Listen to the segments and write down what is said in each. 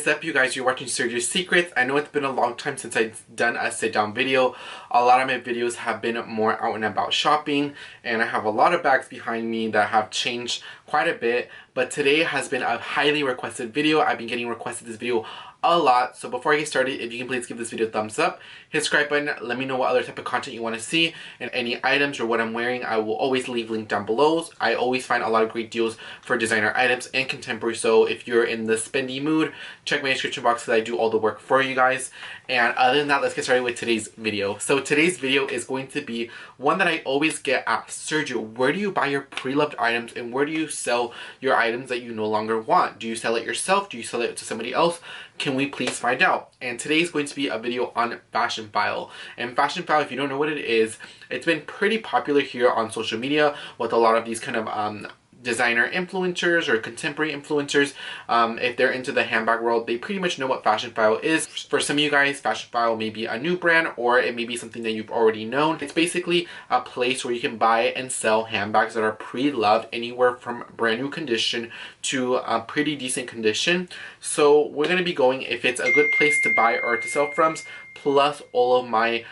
What's up, you guys? You're watching Sergio's Secrets. I know it's been a long time since I've done a sit-down video. A lot of my videos have been more out and about shopping, and I have a lot of bags behind me that have changed quite a bit. But today has been a highly requested video. I've been getting requested this video a lot. So before I get started, if you can please give this video a thumbs up, hit the subscribe button, let me know what other type of content you want to see, and any items or what I'm wearing, I will always leave link down below. I always find a lot of great deals for designer items and contemporary, so if you're in the spendy mood, check my description box because I do all the work for you guys. And other than that, let's get started with today's video. So today's video is going to be one that I always get asked: Sergio, where do you buy your pre-loved items and where do you sell your items that you no longer want? Do you sell it yourself? Do you sell it to somebody else? Can we please find out? And today is going to be a video on Fashionphile. And Fashionphile, if you don't know what it is, it's been pretty popular here on social media with a lot of these kind of designer influencers or contemporary influencers. If they're into the handbag world, they pretty much know what Fashionphile is. For some of you guys, Fashionphile may be a new brand, or it may be something that you've already known. It's basically a place where you can buy and sell handbags that are pre-loved, anywhere from brand new condition to a pretty decent condition. So we're going to be going if it's a good place to buy or to sell from, plus all of my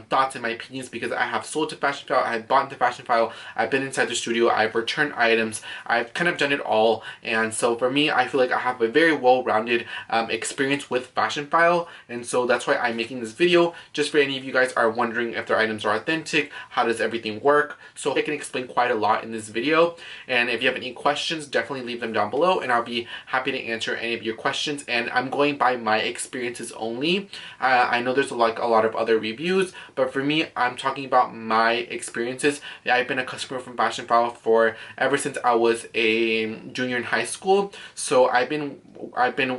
thoughts and my opinions, because I have sold to Fashionphile, I have bought into Fashionphile, I've been inside the studio, I've returned items, I've kind of done it all. And so for me, I feel like I have a very well-rounded experience with Fashionphile, and so that's why I'm making this video, just for any of you guys are wondering if their items are authentic, how does everything work. So I can explain quite a lot in this video, and if you have any questions, definitely leave them down below and I'll be happy to answer any of your questions. And I'm going by my experiences only. I know there's a lot of other reviews, but for me, I'm talking about my experiences. I've been a customer from Fashionphile for ever since I was a junior in high school. So I've been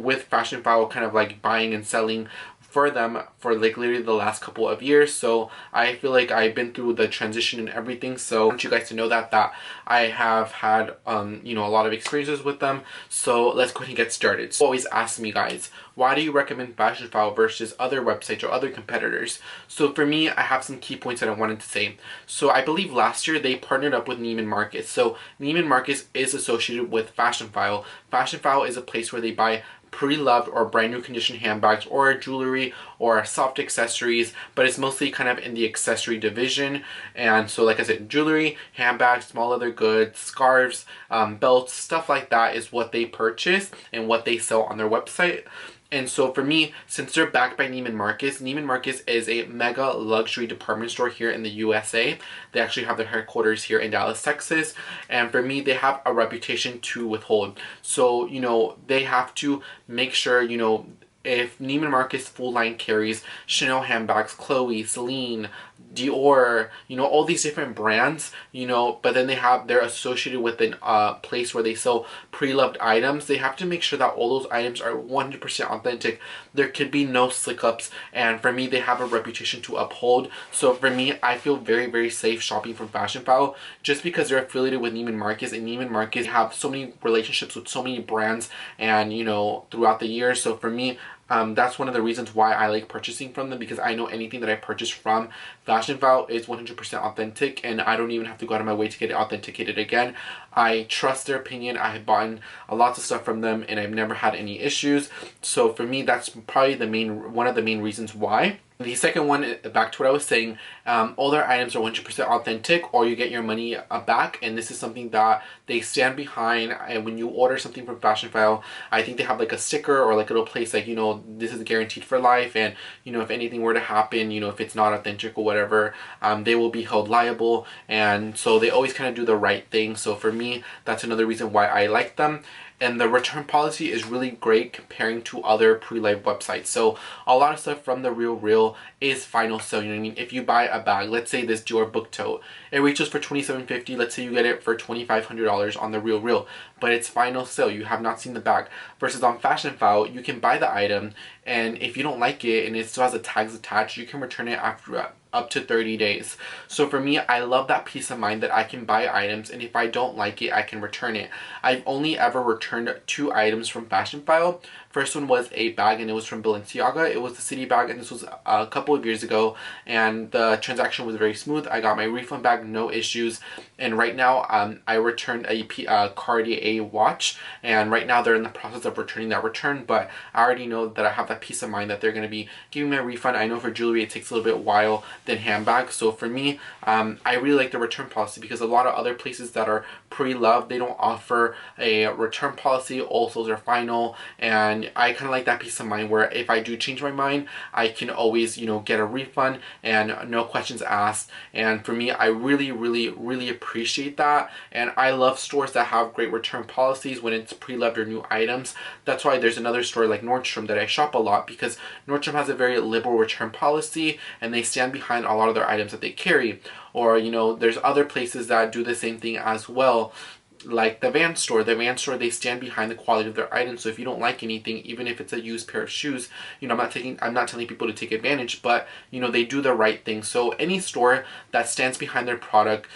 with Fashionphile, kind of like buying and selling for them for like literally the last couple of years. So I feel like I've been through the transition and everything. So I want you guys to know that I have had you know, a lot of experiences with them. So let's go ahead and get started. So always ask me, guys, why do you recommend Fashionphile versus other websites or other competitors? So for me, I have some key points that I wanted to say. So I believe last year they partnered up with Neiman Marcus. So Neiman Marcus is associated with Fashionphile. Fashionphile is a place where they buy pre-loved or brand new condition handbags or jewelry or soft accessories, but it's mostly kind of in the accessory division. And so like I said, jewelry, handbags, small leather goods, scarves, belts, stuff like that is what they purchase and what they sell on their website. And so for me, since they're backed by Neiman Marcus is a mega luxury department store here in the USA. They actually have their headquarters here in Dallas, Texas. And for me, they have a reputation to withhold. So, you know, they have to make sure, you know, if Neiman Marcus full line carries Chanel handbags, Chloe, Celine, Dior, you know, all these different brands, you know, but then they're associated with a place where they sell pre-loved items. They have to make sure that all those items are 100% authentic. There could be no slick ups, and for me, they have a reputation to uphold. So for me, I feel very, very safe shopping from Fashionphile just because they're affiliated with Neiman Marcus, and Neiman Marcus have so many relationships with so many brands and, you know, throughout the years. So for me, that's one of the reasons why I like purchasing from them, because I know anything that I purchase from Fashionphile is 100% authentic, and I don't even have to go out of my way to get it authenticated again. I trust their opinion. I have bought lots of stuff from them and I've never had any issues. So for me, that's probably one of the main reasons why. The second one, back to what I was saying, all their items are 100% authentic, or you get your money back, and this is something that they stand behind. And when you order something from Fashionphile, I think they have like a sticker or like a little place like, you know, this is guaranteed for life, and, you know, if anything were to happen, you know, if it's not authentic or whatever, they will be held liable. And so they always kind of do the right thing. So for me, that's another reason why I like them. And the return policy is really great comparing to other pre-live websites. So a lot of stuff from the Real is final sale. You know what I mean? If you buy a bag, let's say this Dior book tote, it retails for $27.50. Let's say you get it for $2,500 on the Real, but it's final sale. You have not seen the bag. Versus on Fashionphile, you can buy the item, and if you don't like it and it still has the tags attached, you can return it after up to 30 days. So for me, I love that peace of mind that I can buy items, and if I don't like it, I can return it. I've only ever returned 2 items from Fashionphile. First one was a bag, and it was from Balenciaga. It was the city bag, and this was a couple of years ago, and the transaction was very smooth. I got my refund back, no issues. And right now I returned a Cartier watch, and right now they're in the process of returning that return, but I already know that I have that peace of mind that they're going to be giving me a refund. I know for jewelry it takes a little bit while than handbags, so for me I really like the return policy, because a lot of other places that are pre-loved, they don't offer a return policy. Also, they're final, and I kind of like that peace of mind where if I do change my mind, I can always, you know, get a refund and no questions asked. And for me, I really appreciate that, and I love stores that have great return policies when it's pre-loved or new items. That's why there's another store like Nordstrom that I shop a lot, because Nordstrom has a very liberal return policy and they stand behind a lot of their items that they carry. Or, you know, there's other places that do the same thing as well, like the Van store. The Van store, they stand behind the quality of their items. So if you don't like anything, even if it's a used pair of shoes, you know, I'm not telling people to take advantage, but you know, they do the right thing. So any store that stands behind their product,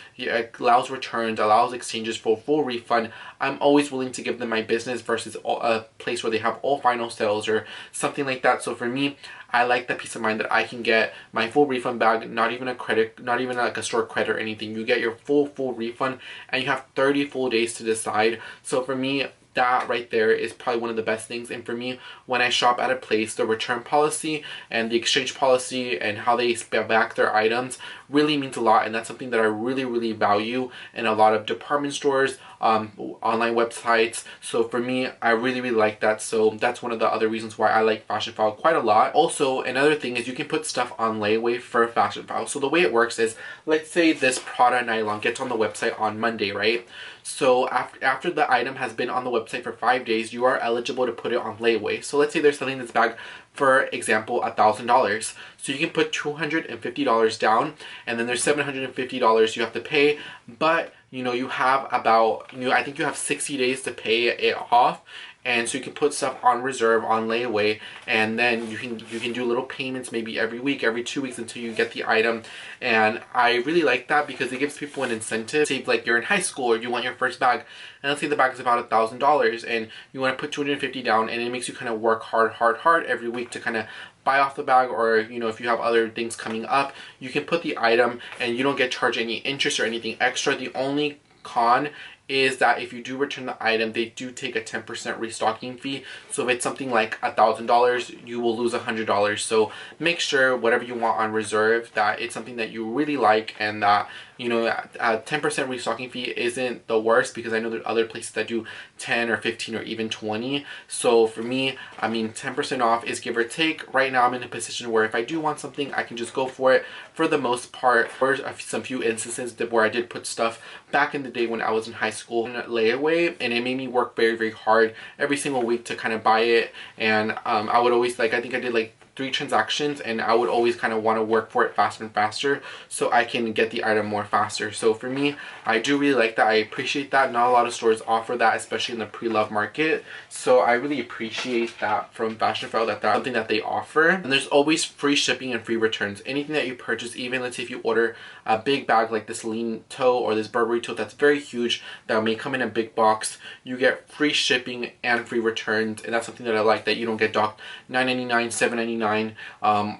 allows returns, allows exchanges for full refund, I'm always willing to give them my business, versus a place where they have all final sales or something like that. So for me, I like the peace of mind that I can get my full refund back, not even a credit, not even like a store credit or anything. You get your full refund, and you have 30 full days to decide. So for me, that right there is probably one of the best things. And for me, when I shop at a place, the return policy and the exchange policy and how they spell back their items really means a lot, and that's something that I really value in a lot of department stores, online websites. So for me, I really like that. So that's one of the other reasons why I like Fashionphile quite a lot. Also, another thing is you can put stuff on layaway for Fashionphile. So the way it works is, let's say this Prada nylon gets on the website on Monday, right? So after the item has been on the website for 5 days, you are eligible to put it on layaway. So let's say they're selling this bag, for example, $1,000. So you can put $250 down, and then there's $750 you have to pay. But you know, you have about, I think you have 60 days to pay it off. And so you can put stuff on reserve, on layaway, and then you can do little payments maybe every week, every 2 weeks until you get the item. And I really like that because it gives people an incentive. Say like you're in high school or you want your first bag, and let's say the bag is about $1,000 and you want to put $250 down, and it makes you kind of work hard every week to kind of buy off the bag. Or you know, if you have other things coming up, you can put the item and you don't get charged any interest or anything extra. The only con is that if you do return the item, they do take a 10% restocking fee. So if it's something like $1,000, you will lose $100. So make sure whatever you want on reserve, that it's something that you really like, and that, you know, a 10% restocking fee isn't the worst, because I know there are other places that do 10 or 15 or even 20. So for me, I mean, 10% off is give or take. Right now I'm in a position where if I do want something, I can just go for it for the most part. There's some few instances where I did put stuff back in the day when I was in high school in layaway, and it made me work very hard every single week to kind of buy it. And I would always, like, I think I did like 3 transactions, and I would always kind of want to work for it faster and faster so I can get the item more faster. So for me, I do really like that. I appreciate that. Not a lot of stores offer that, especially in the pre-love market. So I really appreciate that from Fashionphile, that's something that they offer. And there's always free shipping and free returns. Anything that you purchase, even let's say if you order a big bag like this Lean tote or this Burberry tote that's very huge, that may come in a big box, you get free shipping and free returns. And that's something that I like, that you don't get docked $9.99, $7.99,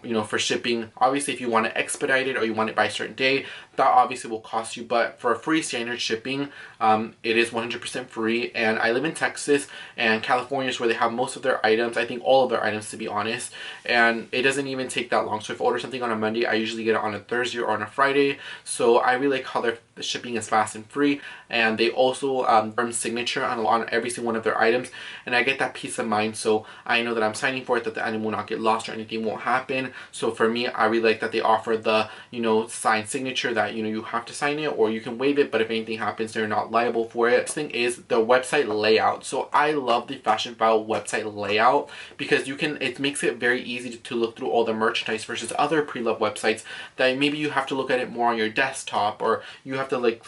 you know, for shipping. Obviously, if you want to expedite it or you want it by a certain day, that obviously will cost you, but for a free standard shipping, it is 100% free. And I live in Texas, and California is where they have most of their items. I think all of their items, to be honest, and it doesn't even take that long. So if I order something on a Monday, I usually get it on a Thursday or on a Friday. So I really like how the shipping is fast and free, and they also firm signature on every single one of their items, and I get that peace of mind. So I know that I'm signing for it, that the item will not get lost or anything won't happen. So for me, I really like that they offer the, you know, signed signature, that, you know, you have to sign it or you can waive it, but if anything happens, they're not liable for it. Next thing is the website layout. So I love the Fashionphile website layout because it makes it very easy to look through all the merchandise, versus other pre-love websites that maybe you have to look at it more on your desktop, or you have to like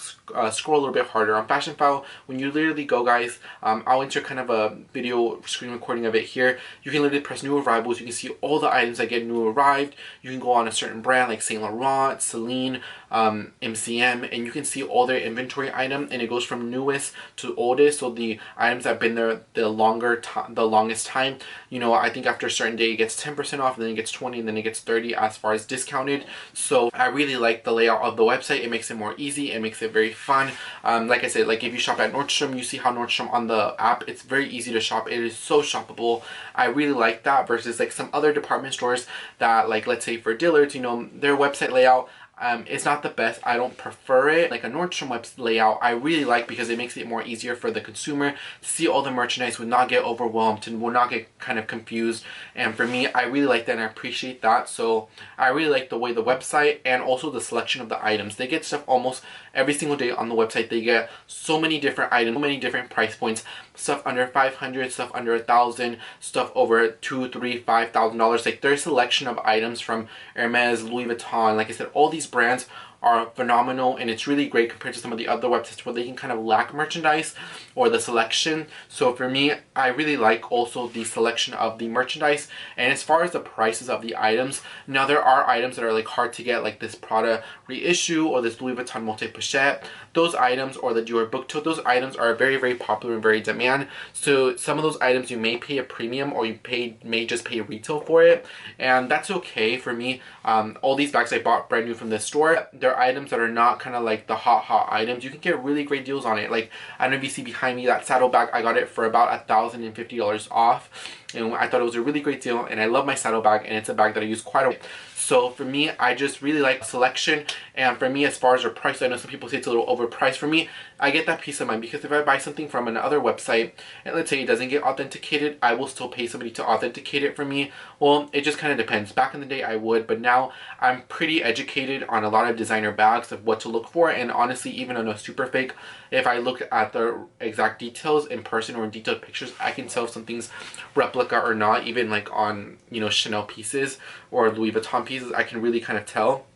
scroll a little bit harder. On Fashionphile, when you literally go, guys, I'll insert kind of a video screen recording of it here. You can literally press new arrivals. You can see all the items that get new arrived. You can go on a certain brand like Saint Laurent, Celine, MCM, and you can see all their inventory item, and it goes from newest to oldest. So the items that have been there the longest time, you know, I think after a certain day it gets 10% off, and then it gets 20, and then it gets 30 as far as discounted. So I really like the layout of the website. It makes it more easy. It makes it very fun. Like I said, like if you shop at Nordstrom, you see how Nordstrom on the app, it's very easy to shop. It is so shoppable. I really like that versus like some other department stores that, like, let's say for Dillard's, you know, their website layout, it's not the best. I don't prefer it. Like a Nordstrom website layout, I really like because it makes it more easier for the consumer to see all the merchandise, would not get overwhelmed and will not get kind of confused. And for me, I really like that and I appreciate that. So I really like the way the website and also the selection of the items. They get stuff almost every single day on the website. They get so many different items, so many different price points. Stuff under 500, stuff under 1,000, stuff over $2,000, $3,000, $5,000. Like their selection of items from Hermes, Louis Vuitton, like I said, all these brands are phenomenal, and it's really great compared to some of the other websites where they can kind of lack merchandise or the selection. So for me, I really like also the selection of the merchandise. And as far as the prices of the items, now there are items that are like hard to get, like this Prada reissue or this Louis Vuitton multi-pochette. Those items, or the Dior book tote, those items are very, very popular and very demand. So some of those items you may pay a premium, or you may just pay retail for it, and that's okay for me. All these bags I bought brand new from this store. They're items that are not kind of like the hot items. You can get really great deals on it. Like, I don't know if you see behind me, that saddle bag, I got it for about $1,050 off, and I thought it was a really great deal, and I love my saddle bag, and it's a bag that I use quite a bit. So for me, I just really like selection. And for me, as far as their price, I know some people say it's a little overpriced. For me, I get that peace of mind, because if I buy something from another website and let's say it doesn't get authenticated, I will still pay somebody to authenticate it for me. Well, it just kind of depends. Back in the day I would, but now I'm pretty educated on a lot of designer bags of what to look for. And honestly, even on a super fake, if I look at the exact details in person or in detailed pictures, I can tell if something's replica or not. Even like on, you know, Chanel pieces or Louis Vuitton pieces, I can really kind of tell.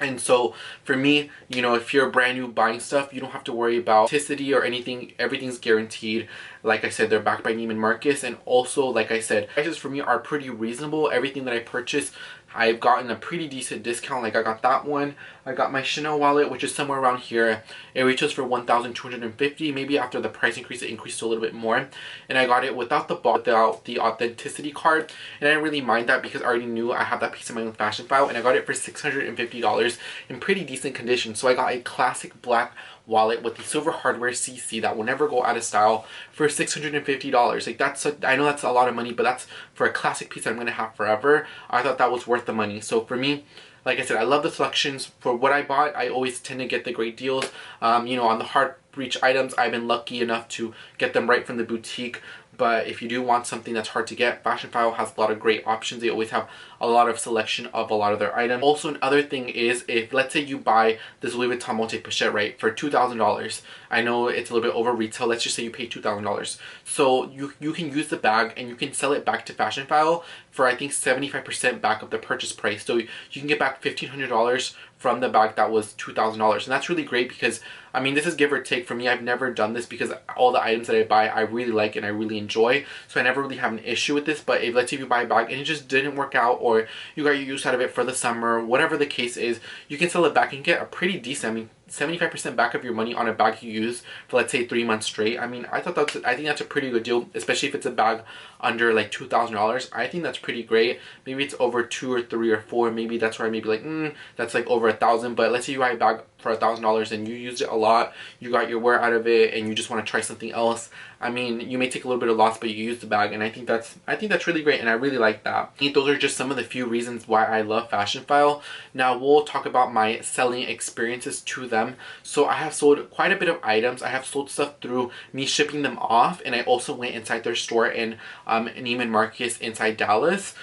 And so for me, you know, if you're brand new buying stuff, you don't have to worry about authenticity or anything. Everything's guaranteed. Like I said, they're backed by Neiman Marcus. And also, like I said, prices for me are pretty reasonable. Everything that I purchase, I've gotten a pretty decent discount. Like I got that one. I got my Chanel wallet, which is somewhere around here. It retails for $1,250. Maybe after the price increase, it increased to a little bit more. And I got it without the box, without the authenticity card. And I didn't really mind that because I already knew I had that piece of mind with Fashionphile. And I got it for $650 in pretty decent condition. So I got a classic black wallet with the silver hardware CC that will never go out of style for $650. Like that's I know that's a lot of money, but that's for a classic piece that I'm gonna have forever. I thought that was worth the money. So for me, like I said, I love the selections. For what I bought, I always tend to get the great deals. You know, on the hard reach items, I've been lucky enough to get them right from the boutique. But if you do want something that's hard to get, Fashionphile has a lot of great options. They always have a lot of selection of a lot of their items. Also, another thing is, if let's say you buy this Louis Vuitton multi-pochette, right, for $2,000. I know it's a little bit over retail. Let's just say you pay $2,000. So you can use the bag and you can sell it back to Fashionphile for, I think, 75% back of the purchase price. So you can get back $1,500 from the bag that was $2,000. And that's really great because, I mean, this is give or take. For me, I've never done this because all the items that I buy, I really like and I really enjoy. So I never really have an issue with this. But if, let's say you buy a bag and it just didn't work out, or you got your use out of it for the summer, whatever the case is, you can sell it back and get a pretty decent, I mean, 75% back of your money on a bag you use for, let's say, 3 months straight. I mean, I think that's a pretty good deal, especially if it's a bag under like $2,000. I think that's pretty great. Maybe it's over 2 or 3 or 4. Maybe that's where I may be like, that's like over $1,000. But let's say you buy a bag for $1,000 and you used it a lot, you got your wear out of it, and you just want to try something else. I mean, you may take a little bit of loss, but you use the bag, and I think that's really great, and I really like that. Those are just some of the few reasons why I love Fashionphile. Now we'll talk about my selling experiences to them. So I have sold quite a bit of items. I have sold stuff through me shipping them off, and I also went inside their store in Neiman Marcus inside Dallas,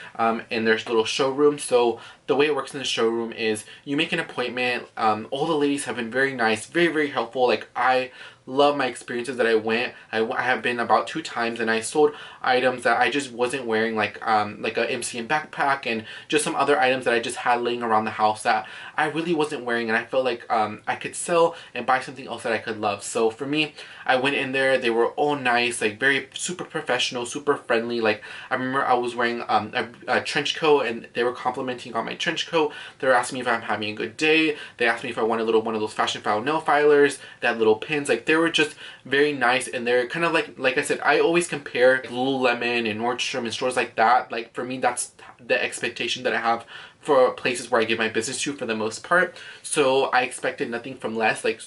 in their little showroom. So the way it works in the showroom is you make an appointment. All the ladies have been very nice, very, very helpful. Like, I love my experiences that I went. I have been about 2 times, and I sold items that I just wasn't wearing, like a MCM backpack and just some other items that I just had laying around the house that I really wasn't wearing, and I felt like I could sell and buy something else that I could love. So for me, I went in there. They were all nice, like very super professional, super friendly. Like, I remember I was wearing a trench coat, and they were complimenting on my trench coat. They're asking me if I'm having a good day. They asked me if I want a little one of those Fashionphile nail filers, that little pins. Like, they were just very nice, and they're kind of like I said, I always compare Lululemon and Nordstrom and stores like that. Like, for me, that's the expectation that I have for places where I give my business to for the most part. So I expected nothing from less. Like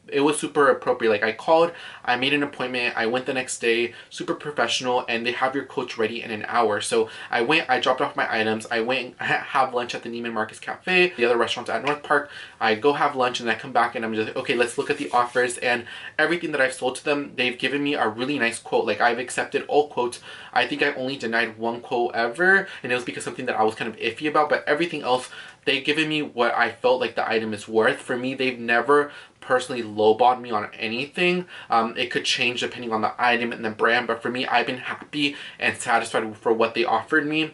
it was super appropriate. Like, I called, I made an appointment, I went the next day, super professional, and they have your coach ready in an hour. So I went, I dropped off my items, I went have lunch at the Neiman Marcus Cafe, the other restaurants at North Park. I go have lunch and I come back and I'm just like, okay, let's look at the offers, and everything that I've sold to them, they've given me a really nice quote. Like, I've accepted all quotes. I think I only denied one quote ever, and it was because something that I was kind of iffy about, but everything else, they've given me what I felt like the item is worth. For me, they've never personally lowballed me on anything. It could change depending on the item and the brand, but for me, I've been happy and satisfied for what they offered me.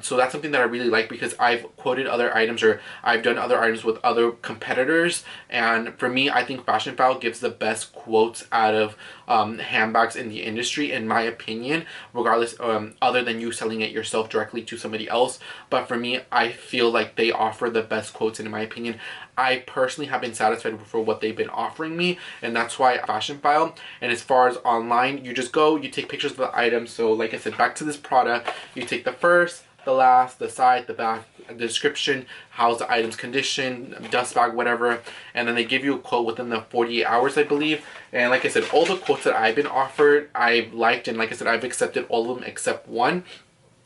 So that's something that I really like, because I've quoted other items, or I've done other items with other competitors, and for me, I think Fashionphile gives the best quotes out of handbags in the industry, in my opinion, regardless, other than you selling it yourself directly to somebody else. But for me, I feel like they offer the best quotes, and in my opinion, I personally have been satisfied for what they've been offering me, and that's why Fashionphile. And as far as online, you just go, you take pictures of the item. So like I said, back to this product, you take the first, the last, the side, the back, the description, how's the item's condition, dust bag, whatever, and then they give you a quote within the 48 hours, I believe. And like I said, all the quotes that I've been offered, I've liked, and like I said, I've accepted all of them except one.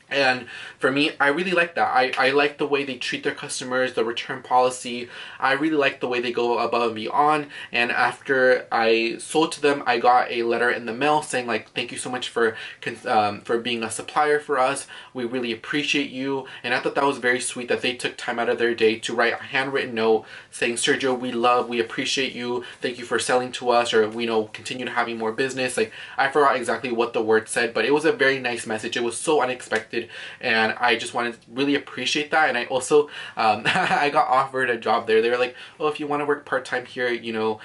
And for me, I really like that. I like the way they treat their customers, the return policy. I really like the way they go above and beyond. And after I sold to them, I got a letter in the mail saying, like, thank you so much for being a supplier for us. We really appreciate you. And I thought that was very sweet that they took time out of their day to write a handwritten note saying, Sergio, we appreciate you. Thank you for selling to us, or we continue to having more business. Like, I forgot exactly what the word said, but it was a very nice message. It was so unexpected. And I just wanted to really appreciate that. And I also I got offered a job there. They were like, oh, if you want to work part-time here, we know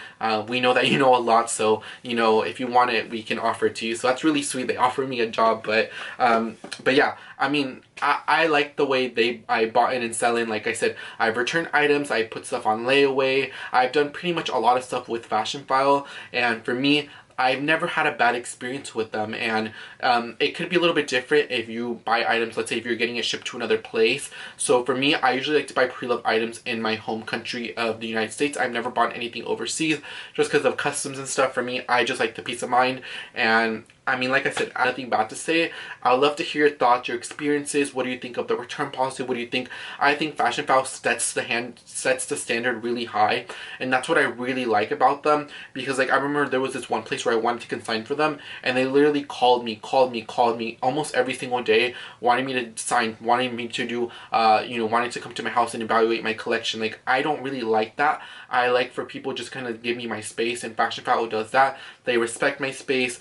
that you know a lot, so if you want it, we can offer it to you. So that's really sweet. They offered me a job. But yeah, I mean, I like the way I bought in and sell in. Like I said, I've returned items, I put stuff on layaway, I've done pretty much a lot of stuff with Fashionphile, and for me, I've never had a bad experience with them. And it could be a little bit different if you buy items, let's say if you're getting it shipped to another place. So for me, I usually like to buy pre-loved items in my home country of the United States. I've never bought anything overseas just because of customs and stuff. For me, I just like the peace of mind. And I mean, like I said, I have nothing bad to say. I would love to hear your thoughts, your experiences. What do you think of the return policy? What do you think? I think Fashionphile sets the standard really high, and that's what I really like about them. Because like, I remember there was this one place where I wanted to consign for them, and they literally called me almost every single day, wanting me to sign, wanting me to do, wanting to come to my house and evaluate my collection. Like, I don't really like that. I like for people just kind of give me my space, and Fashionphile does that. They respect my space.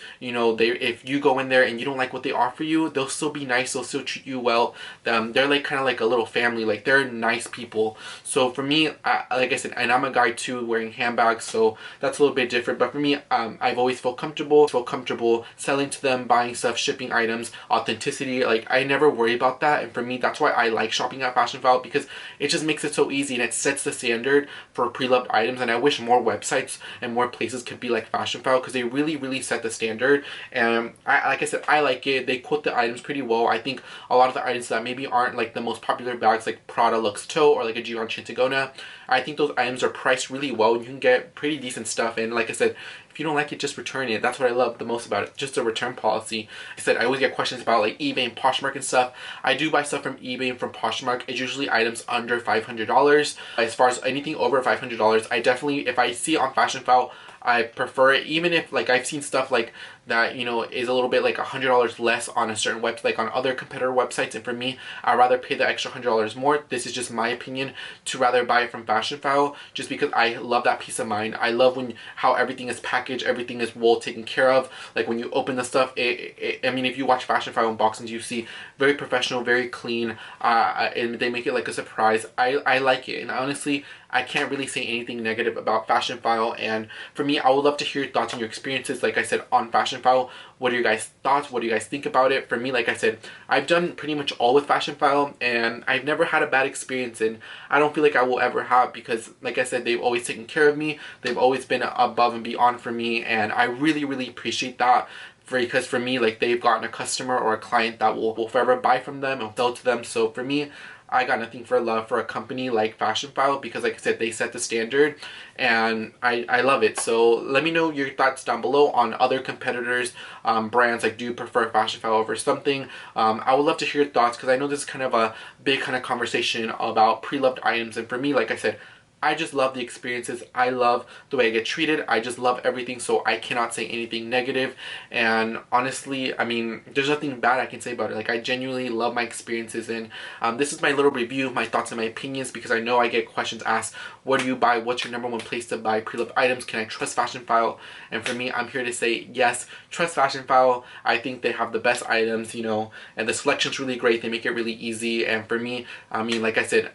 If you go in there and you don't like what they offer you, they'll still be nice. They'll still treat you well. They're like kind of like a little family. Like, they're nice people. So for me, like I said, and I'm a guy too wearing handbags, so that's a little bit different. But for me, I've always felt comfortable selling to them, buying stuff, shipping items, authenticity. Like, I never worry about that. And for me, that's why I like shopping at Fashionphile, because it just makes it so easy and it sets the standard for pre-loved items. And I wish more websites and more places could be like Fashionphile, because they really set the standard. And like I said, I like it. They quote the items pretty well. I think a lot of the items that maybe aren't like the most popular bags, like Prada Luxe Toe or like a Givenchy Antigona, I think those items are priced really well, and you can get pretty decent stuff. And like I said, if you don't like it, just return it. That's what I love the most about it, just a return policy. Like I said, I always get questions about like eBay and Poshmark and stuff. I do buy stuff from eBay and from Poshmark. It's usually items under $500. As far as anything over $500, I definitely, if I see it on Fashionphile, I prefer it. Even if like I've seen stuff like that, is a little bit like $100 less on a certain website, like on other competitor websites, and for me, I'd rather pay the extra $100 more. This is just my opinion, to rather buy it from Fashionphile, just because I love that peace of mind. I love how everything is packaged, everything is well taken care of. Like, when you open the stuff, I mean, if you watch Fashionphile unboxings, you see very professional, very clean, and they make it like a surprise. I like it, and honestly, I can't really say anything negative about Fashionphile. And for me, I would love to hear your thoughts and your experiences, like I said, on Fashionphile. Fashionphile. What are your guys' thoughts? What do you guys think about it? For me, like I said, I've done pretty much all with Fashionphile, and I've never had a bad experience, and I don't feel like I will ever have, because like I said, they've always taken care of me. They've always been above and beyond for me, and I really, really appreciate that. Because for me, like, they've gotten a customer or a client that will forever buy from them and sell to them. So for me, I got nothing for love for a company like Fashionphile, because like I said, they set the standard, and I love it. So let me know your thoughts down below on other competitors, brands. Like, do you prefer Fashionphile over something? I would love to hear your thoughts, because I know this is kind of a big kind of conversation about pre-loved items, and for me, like I said, I just love the experiences. I love the way I get treated. I just love everything, so I cannot say anything negative. And honestly, I mean, there's nothing bad I can say about it. Like, I genuinely love my experiences, and this is my little review, my thoughts and my opinions, because I know I get questions asked, what do you buy? What's your #1 place to buy pre-loved items? Can I trust Fashionphile? And for me, I'm here to say yes, trust Fashionphile. I think they have the best items, you know, and the selection's really great. They make it really easy, and for me, I mean, like I said,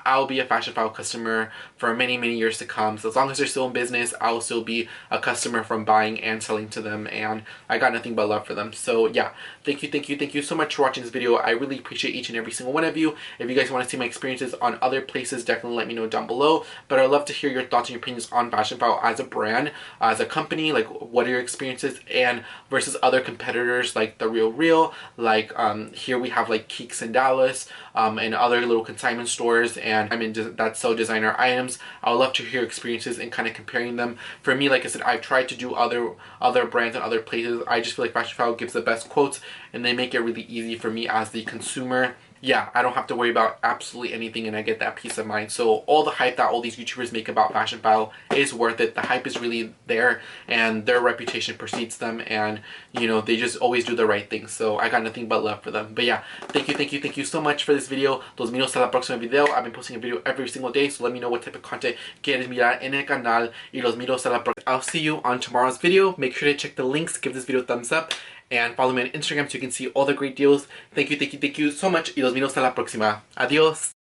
I'll be a Fashionphile customer for many, many years to come. So as long as they're still in business, I'll still be a customer from buying and selling to them, and I got nothing but love for them. So yeah, thank you so much for watching this video. I really appreciate each and every single one of you. If you guys want to see my experiences on other places, definitely let me know down below. But I'd love to hear your thoughts and your opinions on Fashionphile as a brand, as a company. Like, what are your experiences and versus other competitors like The Real, like here we have like Keeks in Dallas, and other little consignment stores, and I mean that sell designer items. I would love to hear experiences and kind of comparing them. For me, like I said, I've tried to do other brands and other places. I just feel like Fashionphile gives the best quotes, and they make it really easy for me as the consumer. Yeah, I don't have to worry about absolutely anything, and I get that peace of mind. So all the hype that all these YouTubers make about Fashionphile is worth it. The hype is really there, and their reputation precedes them, and you know, they just always do the right thing. So I got nothing but love for them. But yeah, thank you so much for this video. Los miro hasta la próxima video. I've been posting a video every single day, so let me know what type of content quieres mirar en el canal, y los miro hasta la próxima. I'll see you on tomorrow's video. Make sure to check the links, give this video a thumbs up, and follow me on Instagram so you can see all the great deals. Thank you so much, y los miro hasta la próxima. Adiós.